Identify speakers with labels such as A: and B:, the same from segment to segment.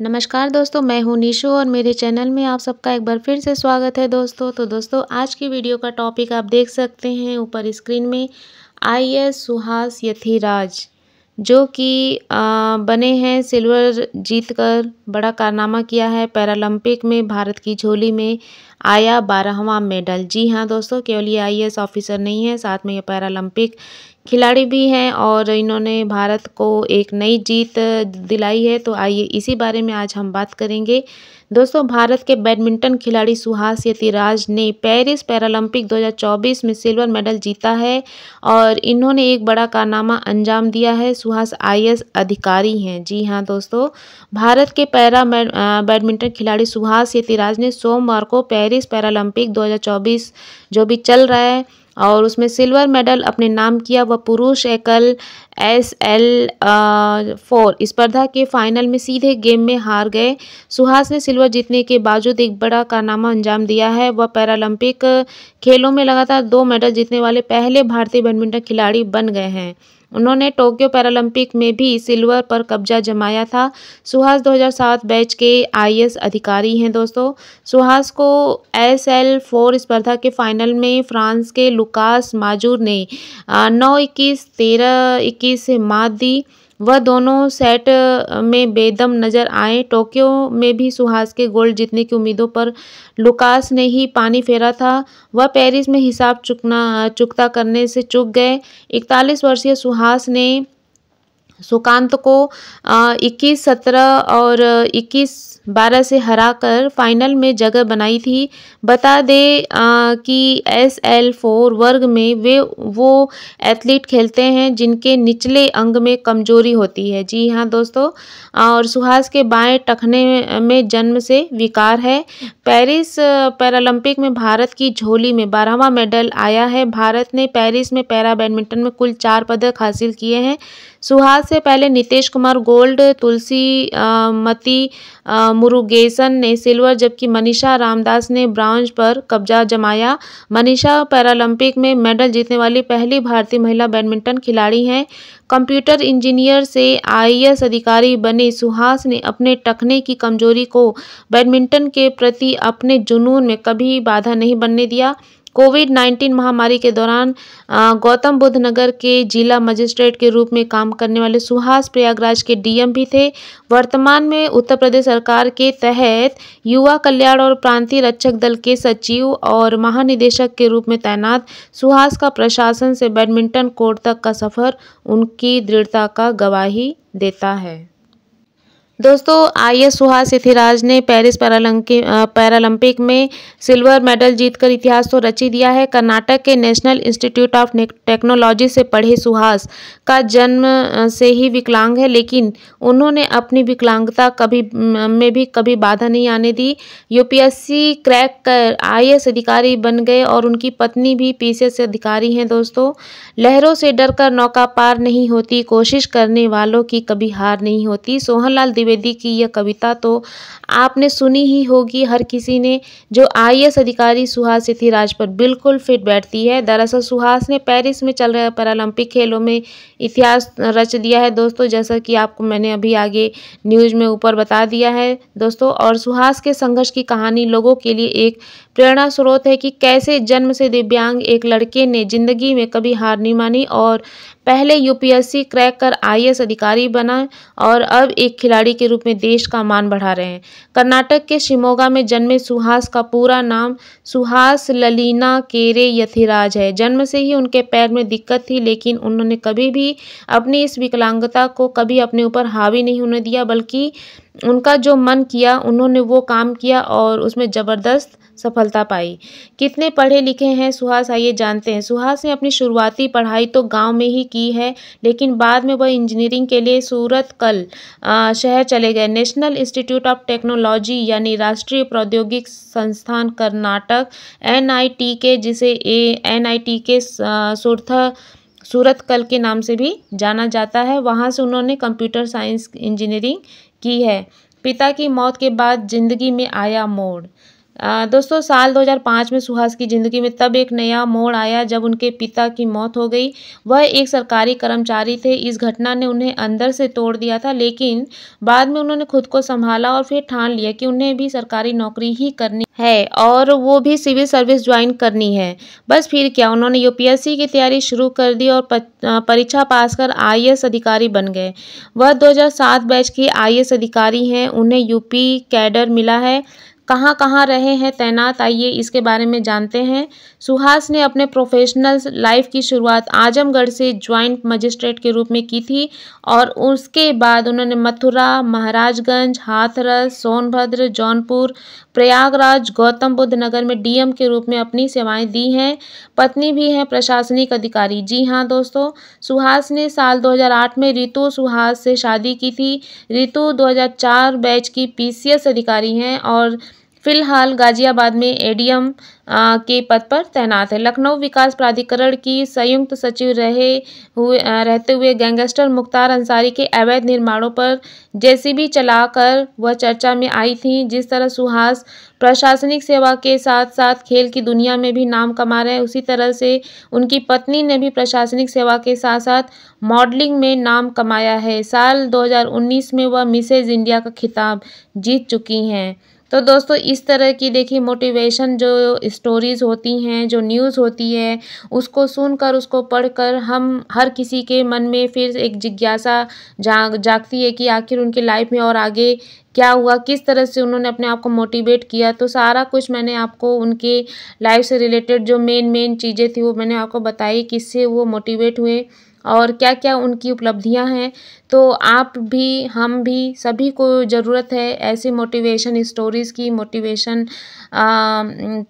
A: नमस्कार दोस्तों, मैं हूं निशु और मेरे चैनल में आप सबका एक बार फिर से स्वागत है दोस्तों। तो दोस्तों, आज की वीडियो का टॉपिक आप देख सकते हैं ऊपर स्क्रीन में। आईएएस सुहास यथिराज जो कि बने हैं सिल्वर जीतकर बड़ा कारनामा किया है। पैरालंपिक में भारत की झोली में आया 12वां मेडल। जी हाँ दोस्तों, केवल ये आईएएस ऑफिसर नहीं है, साथ में ये पैरालंपिक खिलाड़ी भी हैं और इन्होंने भारत को एक नई जीत दिलाई है। तो आइए इसी बारे में आज हम बात करेंगे। दोस्तों, भारत के बैडमिंटन खिलाड़ी सुहास यतिराज ने पेरिस पैरालंपिक 2024 में सिल्वर मेडल जीता है और इन्होंने एक बड़ा कारनामा अंजाम दिया है। सुहास आईएएस अधिकारी हैं। जी हाँ दोस्तों, भारत के बैडमिंटन खिलाड़ी सुहास यतिराज ने सोमवार को पेरिस पैरालंपिक 2024 जो भी चल रहा है और उसमें सिल्वर मेडल अपने नाम किया। वह पुरुष एकल SL4 स्पर्धा के फाइनल में सीधे गेम में हार गए। सुहास ने सिल्वर जीतने के बावजूद एक बड़ा कारनामा अंजाम दिया है। वह पैरालंपिक खेलों में लगातार 2 मेडल जीतने वाले पहले भारतीय बैडमिंटन खिलाड़ी बन गए हैं। उन्होंने टोक्यो पैरालंपिक में भी सिल्वर पर कब्जा जमाया था। सुहास 2007 बैच के आईएएस अधिकारी हैं दोस्तों। सुहास को SL4 स्पर्धा के फाइनल में फ्रांस के लुकास माजूर ने 9-21, 13-21 से मात दी। वह दोनों सेट में बेदम नजर आए। टोक्यो में भी सुहास के गोल्ड जीतने की उम्मीदों पर लुकास ने ही पानी फेरा था। वह पेरिस में हिसाब चुकता करने से चूक गए। 41 वर्षीय सुहास ने सुकांत को 21-17 और 21-12 से हराकर फाइनल में जगह बनाई थी। बता दें कि SL4 वर्ग में वो एथलीट खेलते हैं जिनके निचले अंग में कमजोरी होती है। जी हाँ दोस्तों, और सुहास के बाएं टखने में जन्म से विकार है। पेरिस पैरालंपिक में भारत की झोली में 12वां मेडल आया है। भारत ने पेरिस में पैरा बैडमिंटन में कुल 4 पदक हासिल किए हैं। सुहास से पहले नीतीश कुमार गोल्ड, तुलसी मती मुरुगेसन ने सिल्वर जबकि मनीषा रामदास ने ब्रॉन्ज पर कब्जा जमाया। मनीषा पैरालंपिक में मेडल जीतने वाली पहली भारतीय महिला बैडमिंटन खिलाड़ी हैं। कंप्यूटर इंजीनियर से आईएएस अधिकारी बने सुहास ने अपने टखने की कमजोरी को बैडमिंटन के प्रति अपने जुनून में कभी बाधा नहीं बनने दिया। कोविड-19 महामारी के दौरान गौतम बुद्ध नगर के जिला मजिस्ट्रेट के रूप में काम करने वाले सुहास प्रयागराज के डीएम भी थे। वर्तमान में उत्तर प्रदेश सरकार के तहत युवा कल्याण और प्रांतीय रक्षक दल के सचिव और महानिदेशक के रूप में तैनात सुहास का प्रशासन से बैडमिंटन कोर्ट तक का सफर उनकी दृढ़ता का गवाही देता है। दोस्तों, आईएएस सुहास यथिराज ने पेरिस पैरालंपिक में सिल्वर मेडल जीतकर इतिहास तो रच ही दिया है। कर्नाटक के नेशनल इंस्टीट्यूट ऑफ टेक्नोलॉजी से पढ़े सुहास का जन्म से ही विकलांग है, लेकिन उन्होंने अपनी विकलांगता में भी कभी बाधा नहीं आने दी। यूपीएससी क्रैक कर आईएएस अधिकारी बन गए और उनकी पत्नी भी पीसीएस अधिकारी हैं। दोस्तों, लहरों से डरकर नौका पार नहीं होती, कोशिश करने वालों की कभी हार नहीं होती। सोहनलाल द्विवेदी की यह कविता तो आपने सुनी ही होगी हर किसी ने, जो आईएएस अधिकारी सुहास यथिराज पर बिल्कुल फिट बैठती है। दरअसल सुहास ने पेरिस में चल रहे पैरालंपिक खेलों में इतिहास रच दिया है दोस्तों, जैसा कि आपको मैंने अभी आगे न्यूज़ में ऊपर बता दिया है दोस्तों। और सुहास के संघर्ष की कहानी लोगों के लिए एक प्रेरणा स्रोत है कि कैसे जन्म से दिव्यांग एक लड़के ने जिंदगी में कभी हार नहीं मानी और पहले यूपीएससी क्रैक कर आईएएस अधिकारी बना और अब एक खिलाड़ी के रूप में देश का मान बढ़ा रहे हैं। कर्नाटक के शिमोगा में जन्मे सुहास का पूरा नाम सुहास ललीना केरे यथिराज है। जन्म से ही उनके पैर में दिक्कत थी, लेकिन उन्होंने कभी भी अपनी इस विकलांगता को कभी अपने ऊपर हावी नहीं होने दिया, बल्कि उनका जो मन किया उन्होंने वो काम किया और उसमें ज़बरदस्त सफलता पाई। कितने पढ़े लिखे हैं सुहास, आइए जानते हैं। सुहास ने अपनी शुरुआती पढ़ाई तो गांव में ही की है, लेकिन बाद में वह इंजीनियरिंग के लिए सूरतकल शहर चले गए। नेशनल इंस्टीट्यूट ऑफ टेक्नोलॉजी यानी राष्ट्रीय प्रौद्योगिक संस्थान कर्नाटक NITK, जिसे NITK सूरतकल के नाम से भी जाना जाता है, वहाँ से उन्होंने कंप्यूटर साइंस इंजीनियरिंग की है। पिता की मौत के बाद जिंदगी में आया मोड़। दोस्तों साल 2005 में सुहास की ज़िंदगी में तब एक नया मोड़ आया जब उनके पिता की मौत हो गई। वह एक सरकारी कर्मचारी थे। इस घटना ने उन्हें अंदर से तोड़ दिया था, लेकिन बाद में उन्होंने खुद को संभाला और फिर ठान लिया कि उन्हें भी सरकारी नौकरी ही करनी है और वो भी सिविल सर्विस ज्वाइन करनी है। बस फिर क्या, उन्होंने यूपीएससी की तैयारी शुरू कर दी और परीक्षा पास कर आईएएस अधिकारी बन गए। वह 2007 बैच के आईएएस अधिकारी हैं। उन्हें यूपी कैडर मिला है। कहाँ कहाँ रहे हैं तैनात, आइए इसके बारे में जानते हैं। सुहास ने अपने प्रोफेशनल लाइफ की शुरुआत आजमगढ़ से ज्वाइंट मजिस्ट्रेट के रूप में की थी और उसके बाद उन्होंने मथुरा, महाराजगंज, हाथरस, सोनभद्र, जौनपुर, प्रयागराज, गौतम बुद्ध नगर में डीएम के रूप में अपनी सेवाएं दी हैं। पत्नी भी हैं प्रशासनिक अधिकारी। जी हाँ दोस्तों, सुहास ने साल 2008 में रितु सुहास से शादी की थी। रितु 2004 बैच की पीसीएस अधिकारी हैं और फिलहाल गाजियाबाद में एडीएम के पद पर तैनात है। लखनऊ विकास प्राधिकरण की संयुक्त सचिव रहते हुए गैंगस्टर मुख्तार अंसारी के अवैध निर्माणों पर जेसीबी चलाकर वह चर्चा में आई थीं। जिस तरह सुहास प्रशासनिक सेवा के साथ साथ खेल की दुनिया में भी नाम कमा रहे हैं, उसी तरह से उनकी पत्नी ने भी प्रशासनिक सेवा के साथ साथ मॉडलिंग में नाम कमाया है। साल 2019 में वह मिसेज इंडिया का खिताब जीत चुकी हैं। तो दोस्तों इस तरह की देखिए मोटिवेशन जो स्टोरीज़ होती हैं, जो न्यूज़ होती है, उसको सुनकर, उसको पढ़कर हम हर किसी के मन में फिर एक जिज्ञासा जागती है कि आखिर उनकी लाइफ में और आगे क्या हुआ, किस तरह से उन्होंने अपने आप को मोटिवेट किया। तो सारा कुछ मैंने आपको उनके लाइफ से रिलेटेड जो मेन चीज़ें थी वो मैंने आपको बताई, किससे वो मोटिवेट हुए और क्या-क्या उनकी उपलब्धियां हैं। तो आप भी, हम भी, सभी को ज़रूरत है ऐसी मोटिवेशन स्टोरीज़ की, मोटिवेशन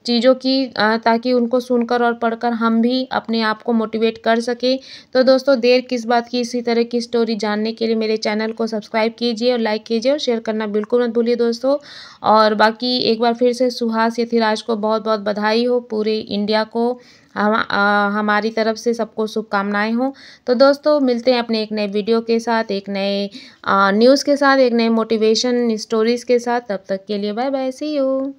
A: चीज़ों की, ताकि उनको सुनकर और पढ़कर हम भी अपने आप को मोटिवेट कर सकें। तो दोस्तों देर किस बात की, इसी तरह की स्टोरी जानने के लिए मेरे चैनल को सब्सक्राइब कीजिए और लाइक कीजिए और शेयर करना बिल्कुल मत भूलिए दोस्तों। और बाकी एक बार फिर से सुहास यतिराज को बहुत बहुत बधाई हो, पूरे इंडिया को हमारी तरफ से सबको शुभकामनाएं हो। तो दोस्तों मिलते हैं अपने एक नए वीडियो के साथ, एक नए न्यूज़ के साथ, एक नए मोटिवेशन स्टोरीज़ के साथ। तब तक के लिए बाय बाय, सी यू।